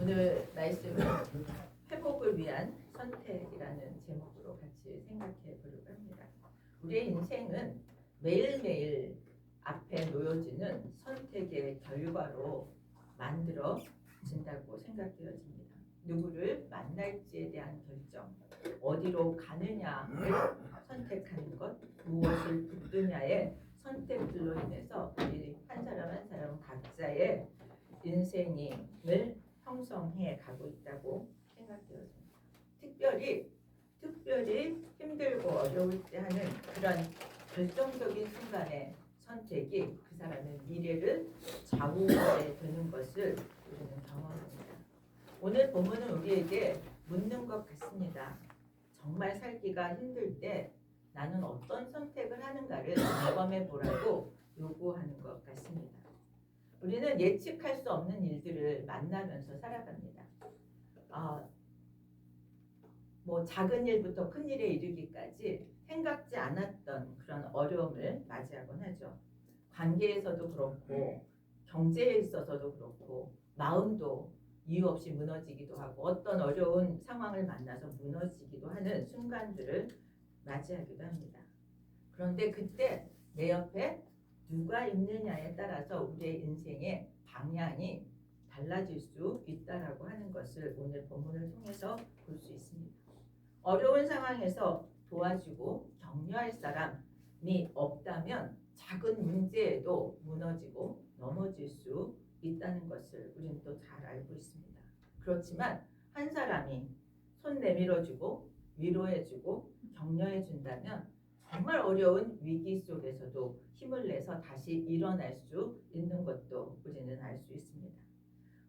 오늘 말씀은 회복을 위한 선택이라는 제목으로 같이 생각해 보려고 합니다. 우리의 인생은 매일매일 앞에 놓여지는 선택의 결과로 만들어진다고 생각되어집니다. 누구를 만날지에 대한 결정, 어디로 가느냐를 선택하는 것, 무엇을 붙드냐의 선택들로 인해서 우리 한 사람 한 사람 각자의 인생을 형성해 가고 있다고 생각되었습니다. 특별히 힘들고 어려울 때 하는 그런 결정적인 순간의 선택이 그 사람의 미래를 좌우하게 되는 것을 우리는 경험합니다. 오늘 본문은 우리에게 묻는 것 같습니다. 정말 살기가 힘들 때 나는 어떤 선택을 하는가를 점검해 보라고 요구하는 것 같습니다. 우리는 예측할 수 없는 일들을 만나면서 살아갑니다. 작은 일부터 큰 일에 이르기까지 생각지 않았던 그런 어려움을 맞이하곤 하죠. 관계에서도 그렇고 경제에 있어서도 그렇고 마음도 이유 없이 무너지기도 하고 어떤 어려운 상황을 만나서 무너지기도 하는 순간들을 맞이하기도 합니다. 그런데 그때 내 옆에 누가 있느냐에 따라서 우리의 인생의 방향이 달라질 수 있다라고 하는 것을 오늘 본문을 통해서 볼 수 있습니다. 어려운 상황에서 도와주고 격려할 사람이 없다면 작은 문제에도 무너지고 넘어질 수 있다는 것을 우리는 또 잘 알고 있습니다. 그렇지만 한 사람이 손 내밀어주고 위로해주고 격려해준다면 정말 어려운 위기 속에서도 힘을 내서 다시 일어날 수 있는 것도 우리는 알 수 있습니다.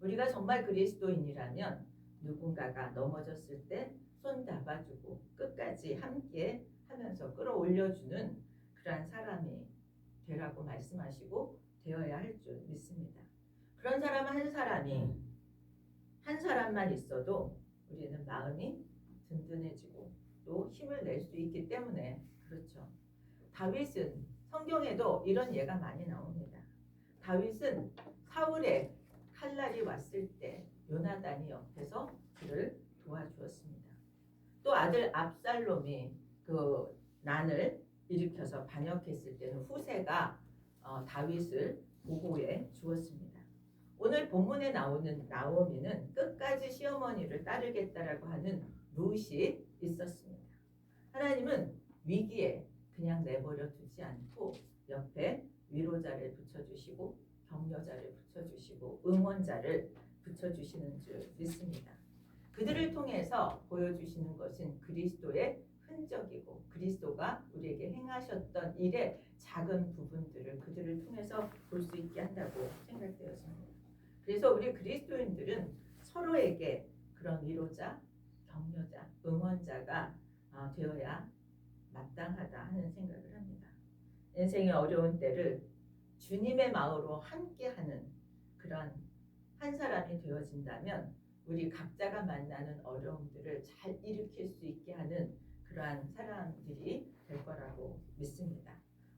우리가 정말 그리스도인이라면 누군가가 넘어졌을 때 손 잡아주고 끝까지 함께 하면서 끌어올려주는 그러한 사람이 되라고 말씀하시고 되어야 할 줄 믿습니다. 그런 사람 한 사람만 있어도 우리는 마음이 든든해지고 또 힘을 낼 수 있기 때문에 그렇죠. 다윗은 성경에도 이런 예가 많이 나옵니다. 다윗은 사울의 칼날이 왔을 때 요나단이 옆에서 그를 도와주었습니다. 또 아들 압살롬이 그 난을 일으켜서 반역했을 때는 후세가 다윗을 보호해 주었습니다. 오늘 본문에 나오는 나오미는 끝까지 시어머니를 따르겠다라고 하는 룻이 있었습니다. 하나님은 위기에 그냥 내버려 두지 않고 옆에 위로자를 붙여주시고 격려자를 붙여주시고 응원자를 붙여주시는 줄 믿습니다. 그들을 통해서 보여주시는 것은 그리스도의 흔적이고 그리스도가 우리에게 행하셨던 일의 작은 부분들을 그들을 통해서 볼 수 있게 한다고 생각되었습니다. 그래서 우리 그리스도인들은 서로에게 그런 위로자, 격려자, 응원자가 되어야 마땅하다 하는 생각을 합니다. 인생의 어려운 때를 주님의 마음으로 함께하는 그런 한 사람이 되어진다면 우리 각자가 만나는 어려움들을 잘 일으킬 수 있게 하는 그러한 사람들이 될 거라고 믿습니다.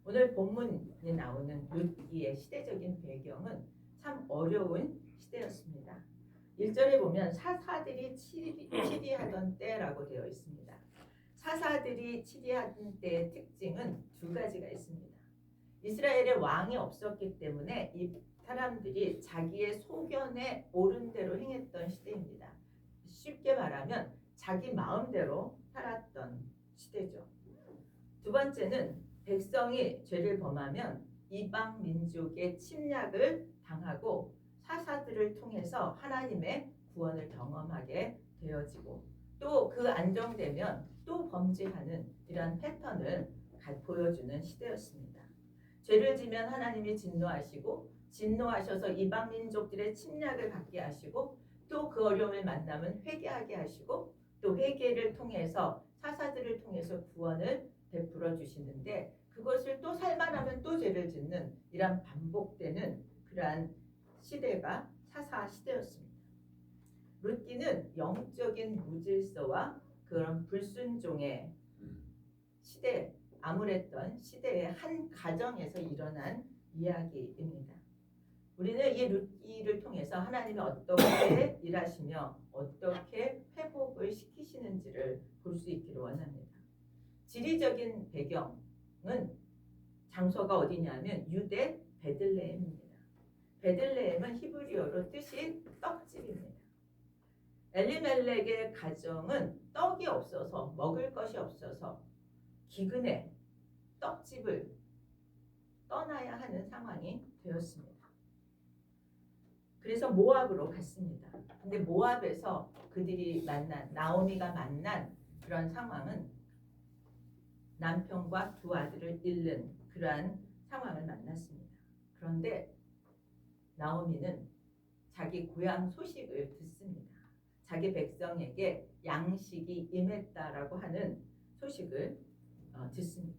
오늘 본문에 나오는 룻기의 시대적인 배경은 참 어려운 시대였습니다. 1절에 보면 사사들이 치리하던 때라고 되어 있습니다. 사사들이 치리하던 때의 특징은 두 가지가 있습니다. 이스라엘에 왕이 없었기 때문에 이 사람들이 자기의 소견에 옳은 대로 행했던 시대입니다. 쉽게 말하면 자기 마음대로 살았던 시대죠. 두 번째는 백성이 죄를 범하면 이방 민족의 침략을 당하고 사사들을 통해서 하나님의 구원을 경험하게 되어지고 또 그 안정되면 또 범죄하는 이러한 패턴을 보여주는 시대였습니다. 죄를 지면 하나님이 진노하시고 진노하셔서 이방 민족들의 침략을 받게 하시고 또 그 어려움을 만나면 회개하게 하시고 또 회개를 통해서 사사들을 통해서 구원을 베풀어 주시는데 그것을 또 살만하면 또 죄를 짓는 이런 반복되는 그러한 시대가 사사 시대였습니다. 룻기는 영적인 무질서와 그런 불순종의 시대, 암울했던 시대의 한 가정에서 일어난 이야기입니다. 우리는 이 룻기를 통해서 하나님이 어떻게 일하시며 어떻게 회복을 시키시는지를 볼 수 있기를 원합니다. 지리적인 배경은 장소가 어디냐면 유대 베들레헴입니다. 베들레헴은 히브리어로 뜻이 떡집입니다. 엘리멜렉의 가정은 떡이 없어서 먹을 것이 없어서 기근에 떡집을 떠나야 하는 상황이 되었습니다. 그래서 모압으로 갔습니다. 근데 모압에서 그들이 만난 나오미가 만난 그런 상황은 남편과 두 아들을 잃는 그러한 상황을 만났습니다. 그런데 나오미는 자기 고향 소식을 듣습니다. 자기 백성에게 양식이 임했다라고 하는 소식을 듣습니다.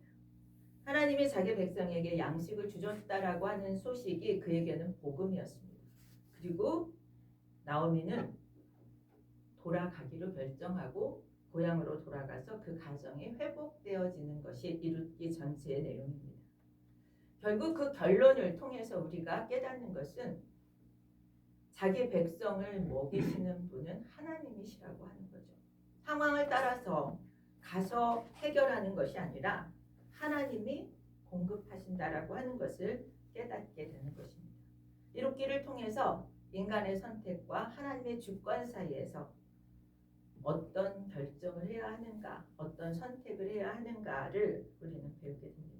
하나님이 자기 백성에게 양식을 주셨다라고 하는 소식이 그에게는 복음이었습니다. 그리고 나오미는 돌아가기로 결정하고 고향으로 돌아가서 그 가정이 회복되어지는 것이 이 룻기 전체의 내용입니다. 결국 그 결론을 통해서 우리가 깨닫는 것은 자기 백성을 먹이시는 분은 하나님이시라고 하는 거죠. 상황을 따라서 가서 해결하는 것이 아니라 하나님이 공급하신다라고 하는 것을 깨닫게 되는 것입니다. 이 룻기를 통해서 인간의 선택과 하나님의 주권 사이에서 어떤 결정을 해야 하는가, 어떤 선택을 해야 하는가를 우리는 배우게 됩니다.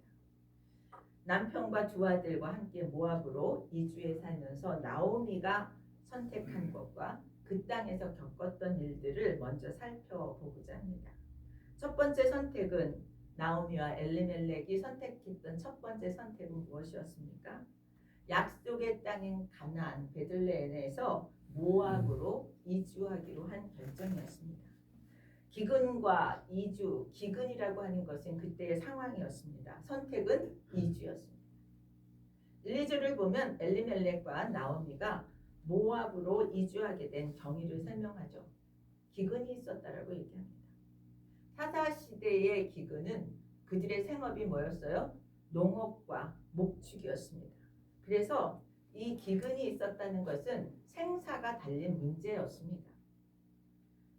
남편과 두 아들과 함께 모압으로 이주해 살면서 나오미가 선택한 것과 그 땅에서 겪었던 일들을 먼저 살펴보고자 합니다. 첫 번째 선택은 나오미와 엘리멜렉이 선택했던 첫 번째 선택은 무엇이었습니까? 약속의 땅인 가나안 베들레헴에서 모압으로 이주하기로 한 결정이었습니다. 기근과 이주, 기근이라고 하는 것은 그때의 상황이었습니다. 선택은 이주였습니다. 1, 2절을 보면 엘리멜렉과 나오미가 모압으로 이주하게 된 경위를 설명하죠. 기근이 있었다라고 얘기합니다. 사사시대의 기근은 그들의 생업이 뭐였어요? 농업과 목축이었습니다. 그래서 이 기근이 있었다는 것은 생사가 달린 문제였습니다.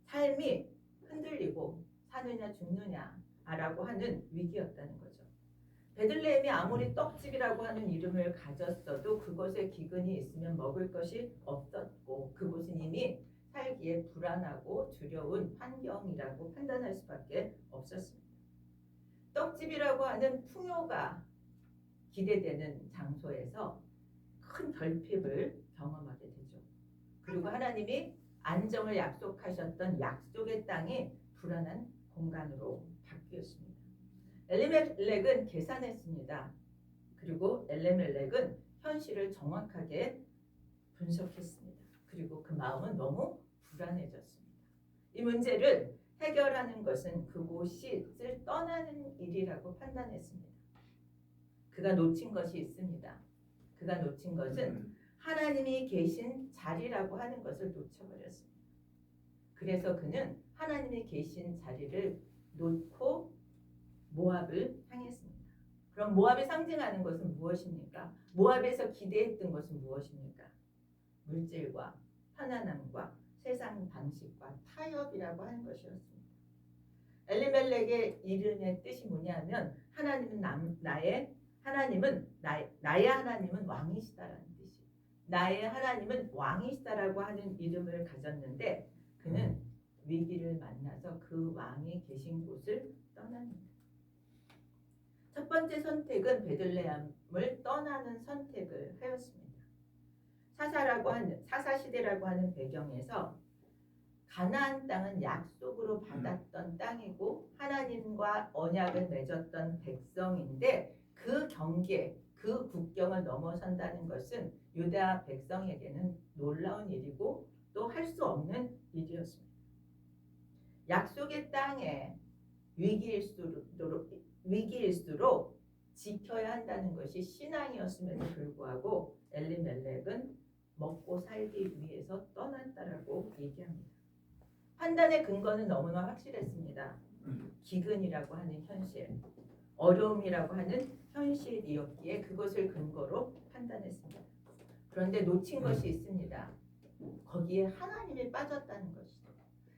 삶이 흔들리고 사느냐 죽느냐라고 하는 위기였다는 거죠. 베들레헴이 아무리 떡집이라고 하는 이름을 가졌어도 그곳에 기근이 있으면 먹을 것이 없었고 그곳은 이미 살기에 불안하고 두려운 환경이라고 판단할 수밖에 없었습니다. 떡집이라고 하는 풍요가 기대되는 장소에서 큰 결핍을 경험하게 되죠. 그리고 하나님이 안정을 약속하셨던 약속의 땅이 불안한 공간으로 바뀌었습니다. 엘리멜렉은 계산했습니다. 그리고 엘리멜렉은 현실을 정확하게 분석했습니다. 그리고 그 마음은 너무 불안해졌습니다. 이 문제를 해결하는 것은 그곳을 떠나는 일이라고 판단했습니다. 그가 놓친 것이 있습니다. 그가 놓친 것은 하나님이 계신 자리라고 하는 것을 놓쳐버렸습니다. 그래서 그는 하나님이 계신 자리를 놓고 모압을 향했습니다. 그럼 모압이 상징하는 것은 무엇입니까? 모압에서 기대했던 것은 무엇입니까? 물질과 편안함과 세상 방식과 타협이라고 하는 것이었습니다. 엘리멜렉의 이름의 뜻이 뭐냐면 나의 하나님은 왕이시다라는 뜻이. 나의 하나님은 왕이시다라고 하는 이름을 가졌는데 그는 위기를 만나서 그 왕이 계신 곳을 떠납니다. 첫 번째 선택은 베들레헴을 떠나는 선택을 하였습니다. 사사시대라고 하는 배경에서 가나안 땅은 약속으로 받았던 땅이고 하나님과 언약을 맺었던 백성인데 그 경계, 그 국경을 넘어선다는 것은 유다 백성에게는 놀라운 일이고 또 할 수 없는 일이었습니다. 약속의 땅에 위기일수록 지켜야 한다는 것이 신앙이었음에도 불구하고 엘리멜렉은 먹고 살기 위해서 떠났다라고 얘기합니다. 판단의 근거는 너무나 확실했습니다. 기근이라고 하는 현실, 어려움이라고 하는 현실이었기에 그것을 근거로 판단했습니다. 그런데 놓친 것이 있습니다. 거기에 하나님이 빠졌다는 것이죠.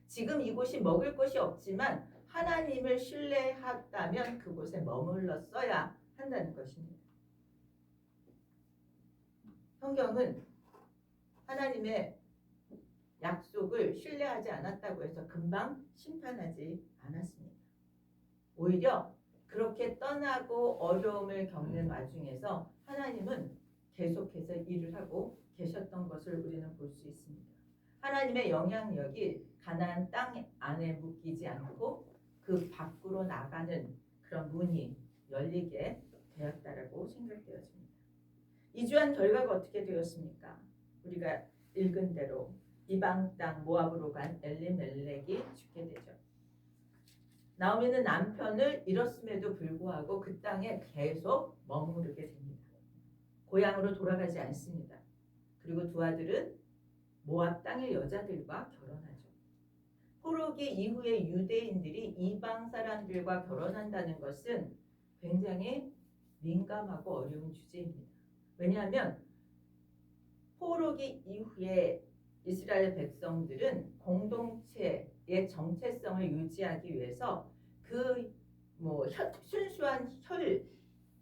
지금 이곳이 먹을 것이 없지만 하나님을 신뢰했다면 그곳에 머물렀어야 한다는 것입니다. 성경은 하나님의 약속을 신뢰하지 않았다고 해서 금방 심판하지 않았습니다. 오히려 그렇게 떠나고 어려움을 겪는 와중에서 하나님은 계속해서 일을 하고 계셨던 것을 우리는 볼 수 있습니다. 하나님의 영향력이 가나안 땅 안에 묶이지 않고 그 밖으로 나가는 그런 문이 열리게 되었다라고 생각되었습니다. 이주한 결과가 어떻게 되었습니까? 우리가 읽은 대로 이방 땅 모압으로 간 엘리멜렉이 죽게 되죠. 나오미는 남편을 잃었음에도 불구하고 그 땅에 계속 머무르게 됩니다. 고향으로 돌아가지 않습니다. 그리고 두 아들은 모압 땅의 여자들과 결혼하죠. 포로기 이후에 유대인들이 이방 사람들과 결혼한다는 것은 굉장히 민감하고 어려운 주제입니다. 왜냐하면 포로기 이후에 이스라엘 백성들은 공동체의 정체성을 유지하기 위해서 그 순수한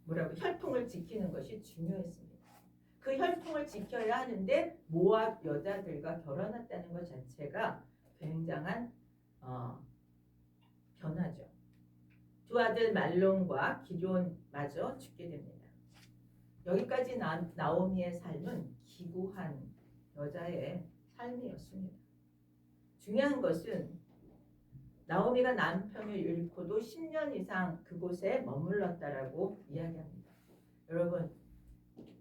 혈통을 지키는 것이 중요했습니다. 그 혈통을 지켜야 하는데 모압 여자들과 결혼했다는 것 자체가 굉장한 변화죠. 두 아들 말론과 기럨마저 죽게 됩니다. 여기까지 나오미의 삶은 기구한 여자의 삶이었습니다. 중요한 것은 나오미가 남편을 잃고도 10년 이상 그곳에 머물렀다라고 이야기합니다. 여러분,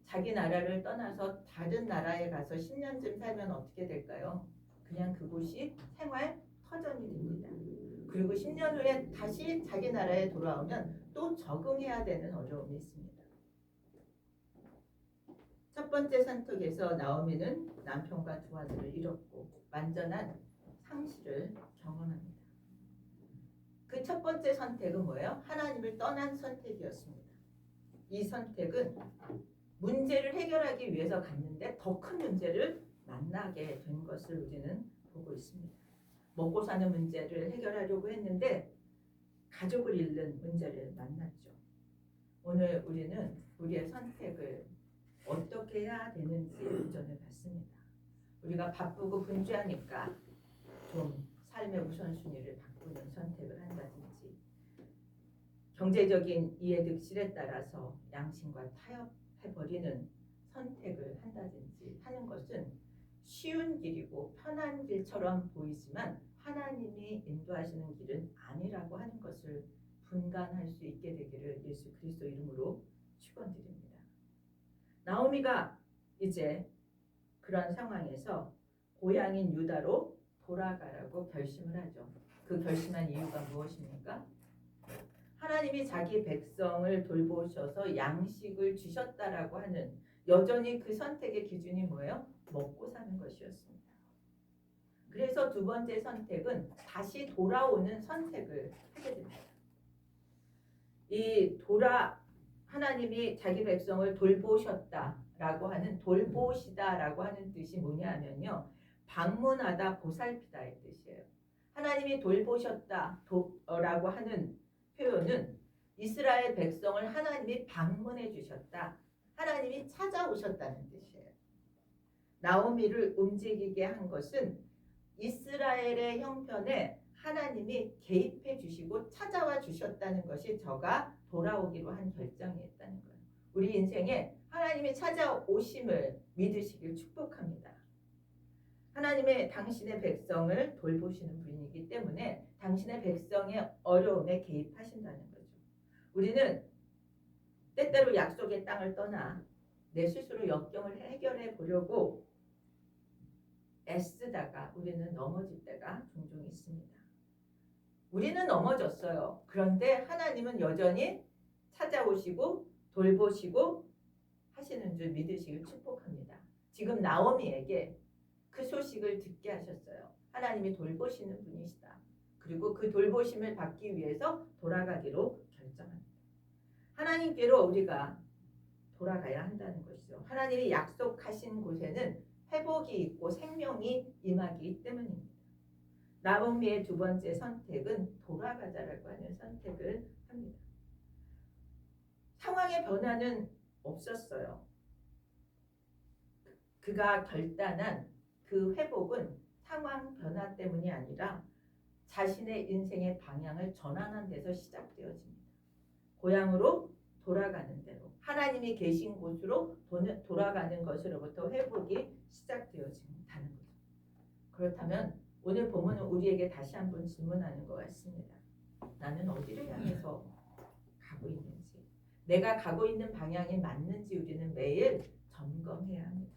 자기 나라를 떠나서 다른 나라에 가서 10년쯤 살면 어떻게 될까요? 그냥 그곳이 생활 터전이 됩니다. 그리고 10년 후에 다시 자기 나라에 돌아오면 또 적응해야 되는 어려움이 있습니다. 첫 번째 선택에서 나오미는 남편과 두 아들을 잃었고 완전한 상실을 경험합니다. 그 첫 번째 선택은 뭐예요? 하나님을 떠난 선택이었습니다. 이 선택은 문제를 해결하기 위해서 갔는데 더 큰 문제를 만나게 된 것을 우리는 보고 있습니다. 먹고 사는 문제를 해결하려고 했는데 가족을 잃는 문제를 만났죠. 오늘 우리는 우리의 선택을 어떻게 해야 되는지 도전을 받습니다. 우리가 바쁘고 분주하니까 좀 삶의 우선순위를 바꾸는 선택을 한다든지, 경제적인 이해득실에 따라서 양심과 타협해버리는 선택을 한다든지 하는 것은 쉬운 길이고 편한 길처럼 보이지만 하나님이 인도하시는 길은 아니라고 하는 것을 분간할 수 있게 되기를 예수 그리스도 이름으로 축원드립니다. 나오미가 이제 그런 상황에서 고향인 유다로 돌아가라고 결심을 하죠. 그 결심한 이유가 무엇입니까? 하나님이 자기 백성을 돌보셔서 양식을 주셨다라고 하는, 여전히 그 선택의 기준이 뭐예요? 먹고 사는 것이었습니다. 그래서 두 번째 선택은 다시 돌아오는 선택을 하게 됩니다. 하나님이 자기 백성을 돌보셨다라고 하는, 돌보시다라고 하는 뜻이 뭐냐면요, 방문하다, 보살피다의 뜻이에요. 하나님이 돌보셨다라고 하는 표현은 이스라엘 백성을 하나님이 방문해 주셨다, 하나님이 찾아오셨다는 뜻이에요. 나오미를 움직이게 한 것은 이스라엘의 형편에 하나님이 개입해 주시고 찾아와 주셨다는 것이 저가 돌아오기로 한 결정이었다는 거예요. 우리 인생에 하나님이 찾아오심을 믿으시길 축복합니다. 하나님의 당신의 백성을 돌보시는 분이기 때문에 당신의 백성의 어려움에 개입하신다는 거죠. 우리는 때때로 약속의 땅을 떠나 내 스스로 역경을 해결해 보려고 애쓰다가 우리는 넘어질 때가 종종 있습니다. 우리는 넘어졌어요. 그런데 하나님은 여전히 찾아오시고 돌보시고 하시는 줄 믿으시길 축복합니다. 지금 나오미에게 그 소식을 듣게 하셨어요. 하나님이 돌보시는 분이시다. 그리고 그 돌보심을 받기 위해서 돌아가기로 결정합니다. 하나님께로 우리가 돌아가야 한다는 것이죠. 하나님이 약속하신 곳에는 회복이 있고 생명이 임하기 때문입니다. 나오미의 두 번째 선택은 돌아가자라고 하는 선택을 합니다. 상황의 변화는 없었어요. 그가 결단한 그 회복은 상황 변화 때문이 아니라 자신의 인생의 방향을 전환한 데서 시작되어집니다. 고향으로 돌아가는 대로 하나님이 계신 곳으로 돌아가는 것으로부터 회복이 시작되어진다는 거죠. 그렇다면 오늘 본문은 우리에게 다시 한번 질문하는 것 같습니다. 나는 어디를 향해서 가고 있는지, 내가 가고 있는 방향이 맞는지 우리는 매일 점검해야 합니다.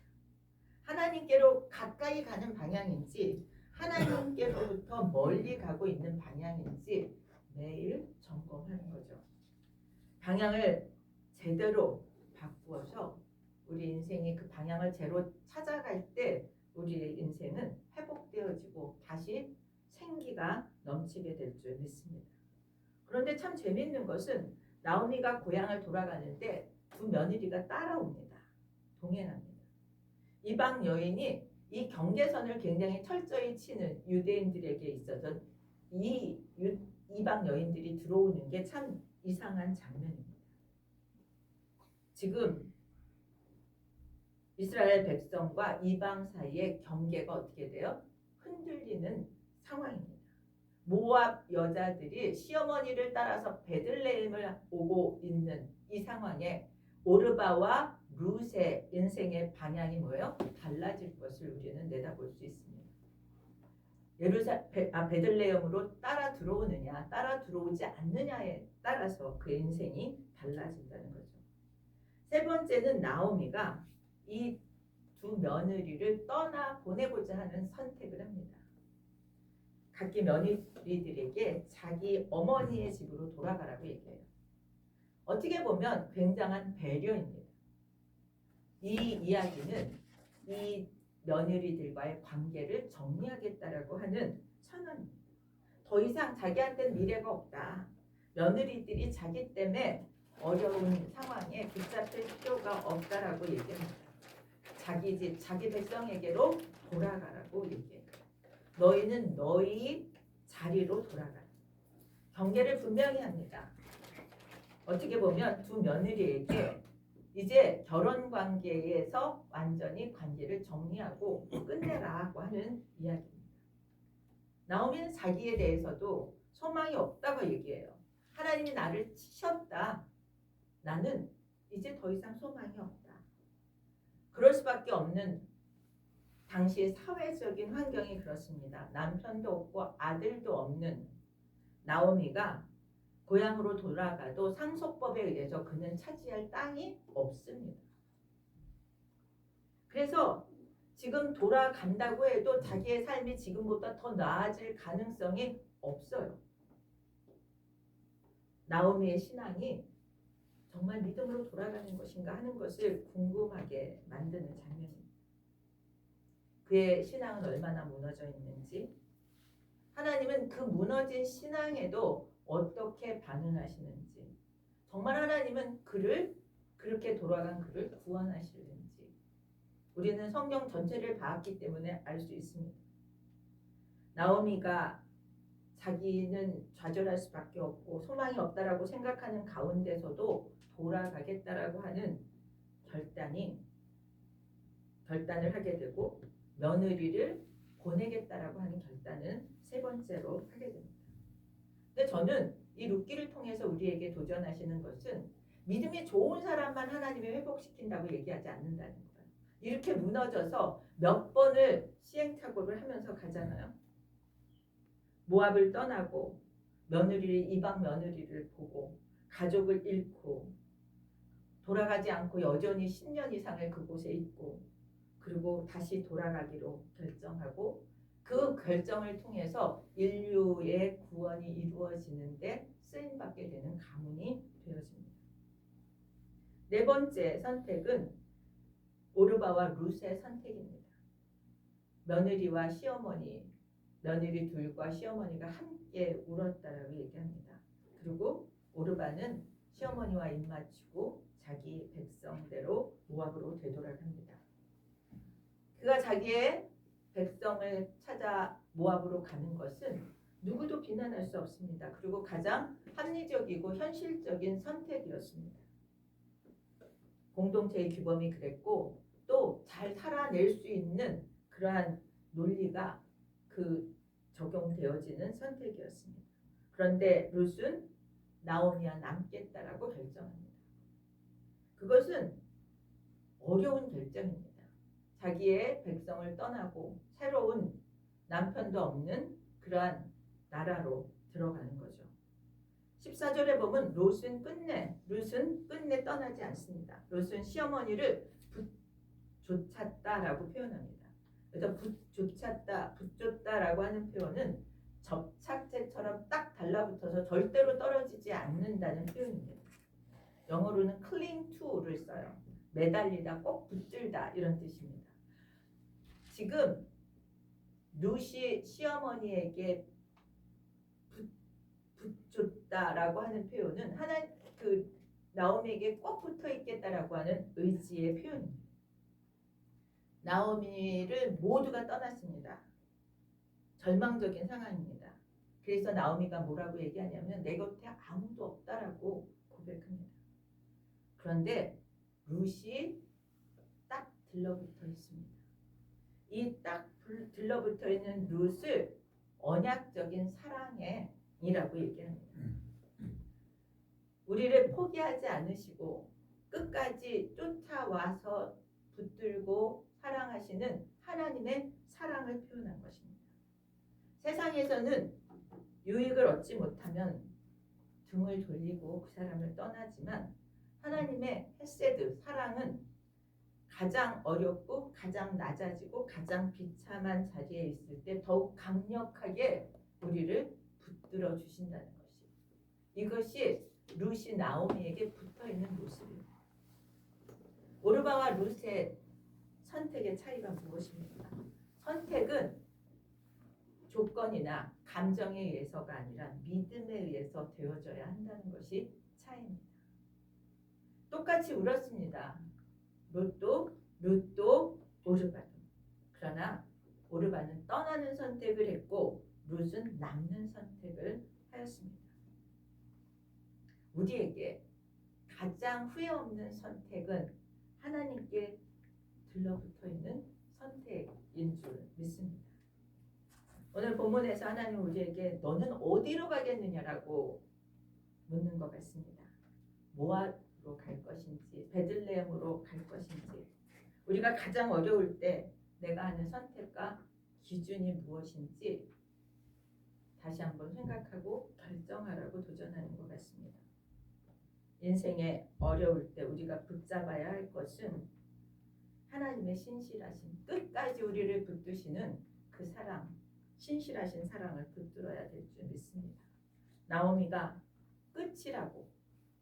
하나님께로 가까이 가는 방향인지 하나님께로부터 멀리 가고 있는 방향인지 매일 점검하는 거죠. 방향을 제대로 바꾸어서 우리 인생이 그 방향을 제로 찾아갈 때 우리의 인생은 회복되어지고 다시 생기가 넘치게 될 줄 믿습니다. 그런데 참 재미있는 것은 나오미가 고향을 돌아가는데 두 며느리가 따라옵니다. 동행합니다. 이방 여인이 이 경계선을 굉장히 철저히 치는 유대인들에게 있어서 이 이방 여인들이 들어오는 게 참 이상한 장면입니다. 지금 이스라엘 백성과 이방 사이의 경계가 어떻게 돼요? 흔들리는 상황입니다. 모압 여자들이 시어머니를 따라서 베들레헴을 오고 있는 이 상황에 오르바와 룻의 인생의 방향이 뭐예요? 달라질 것을 우리는 내다볼 수 있습니다. 베들레헴으로 따라 들어오느냐, 따라 들어오지 않느냐에 따라서 그 인생이 달라진다는 거죠. 세 번째는 나오미가 이 두 며느리를 떠나 보내고자 하는 선택을 합니다. 각기 며느리들에게 자기 어머니의 집으로 돌아가라고 얘기해요. 어떻게 보면 굉장한 배려입니다. 이 이야기는 이 며느리들과의 관계를 정리하겠다라고 하는 선언입니다. 더 이상 자기한테는 미래가 없다. 며느리들이 자기 때문에 어려운 상황에 붙잡힐 필요가 없다라고 얘기합니다. 자기 집, 자기 백성에게로 돌아가라고 얘기해요. 너희는 너희 자리로 돌아가라. 경계를 분명히 합니다. 어떻게 보면 두 며느리에게 이제 결혼 관계에서 완전히 관계를 정리하고 끝내라고 하는 이야기입니다. 나오미는 자기에 대해서도 소망이 없다고 얘기해요. 하나님이 나를 치셨다. 나는 이제 더 이상 소망이 없다. 그럴 수밖에 없는 당시의 사회적인 환경이 그렇습니다. 남편도 없고 아들도 없는 나오미가 고향으로 돌아가도 상속법에 의해서 그는 차지할 땅이 없습니다. 그래서 지금 돌아간다고 해도 자기의 삶이 지금보다 더 나아질 가능성이 없어요. 나오미의 신앙이 정말 믿음으로 돌아가는 것인가 하는 것을 궁금하게 만드는 장면입니다. 그의 신앙은 얼마나 무너져 있는지, 하나님은 그 무너진 신앙에도 어떻게 반응하시는지, 정말 하나님은 그를 그렇게 돌아간 그를 구원하시는지 우리는 성경 전체를 봤기 때문에 알 수 있습니다. 나오미가 자기는 좌절할 수밖에 없고 소망이 없다라고 생각하는 가운데서도 돌아가겠다라고 하는 결단을 하게 되고 며느리를 보내겠다라고 하는 결단은 세 번째로 하게 됩니다. 근데 저는 이 룻기를 통해서 우리에게 도전하시는 것은 믿음이 좋은 사람만 하나님이 회복시킨다고 얘기하지 않는다는 거예요. 이렇게 무너져서 몇 번을 시행착오를 하면서 가잖아요. 모압을 떠나고 이방 며느리를 보고 가족을 잃고 돌아가지 않고 여전히 10년 이상을 그곳에 있고 그리고 다시 돌아가기로 결정하고 그 결정을 통해서 인류의 구원이 이루어지는데 쓰임받게 되는 가문이 되어집니다. 네 번째 선택은 오르바와 룻의 선택입니다. 며느리 둘과 시어머니가 함께 울었다라고 얘기합니다. 그리고 오르바는 시어머니와 입맞추고 자기 백성대로 모압으로 되돌아갑니다. 그가 자기의 백성을 찾아 모압으로 가는 것은 누구도 비난할 수 없습니다. 그리고 가장 합리적이고 현실적인 선택이었습니다. 공동체의 규범이 그랬고 또 잘 살아낼 수 있는 그러한 논리가 적용되어지는 선택이었습니다. 그런데 룻은 나오미와 남겠다라고 결정합니다. 그것은 어려운 결정입니다. 자기의 백성을 떠나고 새로운 남편도 없는 그러한 나라로 들어가는 거죠. 14절에 보면 룻은 끝내 떠나지 않습니다. 룻은 시어머니를 붙쫓았다라고 표현합니다. 그래서 붙쫓다라고 하는 표현은 접착제처럼 딱 달라붙어서 절대로 떨어지지 않는다는 표현입니다. 영어로는 cling to를 써요. 매달리다, 꼭 붙들다 이런 뜻입니다. 지금 룻이 시어머니에게 붙줬다라고 하는 표현은 나오미에게 꼭 붙어 있겠다라고 하는 의지의 표현입니다. 나오미를 모두가 떠났습니다. 절망적인 상황입니다. 그래서 나오미가 뭐라고 얘기하냐면 내 곁에 아무도 없다라고 고백합니다. 그런데 룻이 딱 들러붙어 있습니다. 이 딱 들러붙어 있는 룻을 언약적인 사랑이라고 얘기합니다. 우리를 포기하지 않으시고 끝까지 쫓아와서 붙들고 사랑하시는 하나님의 사랑을 표현한 것입니다. 세상에서는 유익을 얻지 못하면 등을 돌리고 그 사람을 떠나지만 하나님의 헤세드, 사랑은 가장 어렵고 가장 낮아지고 가장 비참한 자리에 있을 때 더욱 강력하게 우리를 붙들어 주신다는 것이, 이것이 룻이 나오미에게 붙어있는 모습입니다. 오르바와 룻의 선택의 차이가 무엇입니까? 선택은 조건이나 감정에 의해서가 아니라 믿음에 의해서 되어져야 한다는 것이 차이입니다. 똑같이 울었습니다. 룻도 오르바도. 그러나 오르바는 떠나는 선택을 했고 룻은 남는 선택을 하였습니다. 우리에게 가장 후회 없는 선택은 하나님께 들러붙어 있는 선택인 줄 믿습니다. 오늘 본문에서 하나님 우리에게 너는 어디로 가겠느냐라고 묻는 것 같습니다. 모압으로 갈 것인지 베들레헴으로 갈 것인지, 우리가 가장 어려울 때 내가 하는 선택과 기준이 무엇인지 다시 한번 생각하고 결정하라고 도전하는 것 같습니다. 인생에 어려울 때 우리가 붙잡아야 할 것은 하나님의 신실하신, 끝까지 우리를 붙드시는 그 사랑, 신실하신 사랑을 붙들어야 될 줄 믿습니다. 나오미가 끝이라고,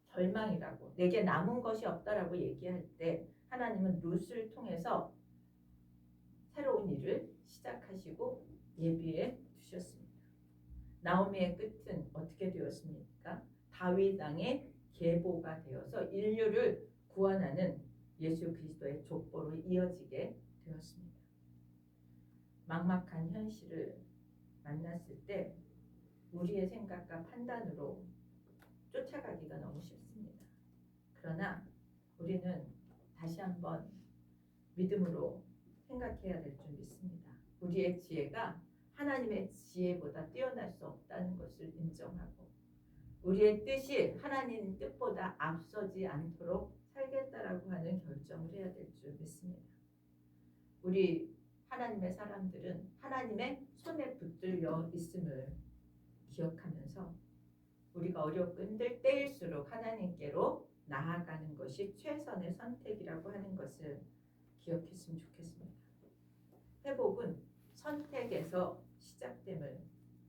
절망이라고, 내게 남은 것이 없다라고 얘기할 때 하나님은 룻을 통해서 새로운 일을 시작하시고 예비해 두셨습니다. 나오미의 끝은 어떻게 되었습니까? 다윗 왕의 계보가 되어서 인류를 구원하는 예수 그리스도의 족보로 이어지게 되었습니다. 막막한 현실을 만났을 때 우리의 생각과 판단으로 쫓아가기가 너무 쉽습니다. 그러나 우리는 다시 한번 믿음으로 생각해야 될 줄 믿습니다. 우리의 지혜가 하나님의 지혜보다 뛰어날 수 없다는 것을 인정하고 우리의 뜻이 하나님 뜻보다 앞서지 않도록 살겠다라고 하는 결정을 해야 될 줄 믿습니다. 우리 하나님의 사람들은 하나님의 손에 붙들려 있음을 기억하면서 우리가 어렵고 힘들 때일수록 하나님께로 나아가는 것이 최선의 선택이라고 하는 것을 기억했으면 좋겠습니다. 회복은 선택에서 시작됨을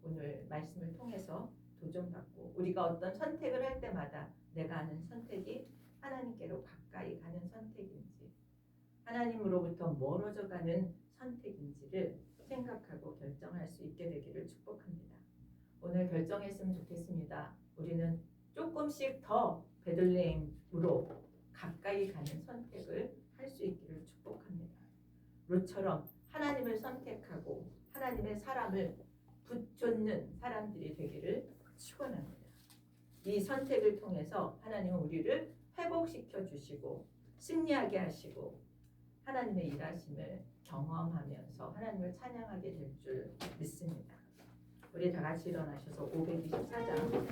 오늘 말씀을 통해서 도전받고, 우리가 어떤 선택을 할 때마다 내가 하는 선택이 하나님께로 가까이 가는 선택인지 하나님으로부터 멀어져 가는 선택인지를 생각하고 결정할 수 있게 되기를 축복합니다. 오늘 결정했으면 좋겠습니다. 우리는 조금씩 더 베들레헴으로 가까이 가는 선택을 할 수 있기를 축복합니다. 롯처럼 하나님을 선택하고 하나님의 사람을 붙잡는 사람들이 되기를 축원합니다. 이 선택을 통해서 하나님은 우리를 회복시켜 주시고 승리하게 하시고 하나님의 일하심을 경험하면서 하나님을 찬양하게 될 줄 믿습니다. 우리 다 같이 일어나셔서 524장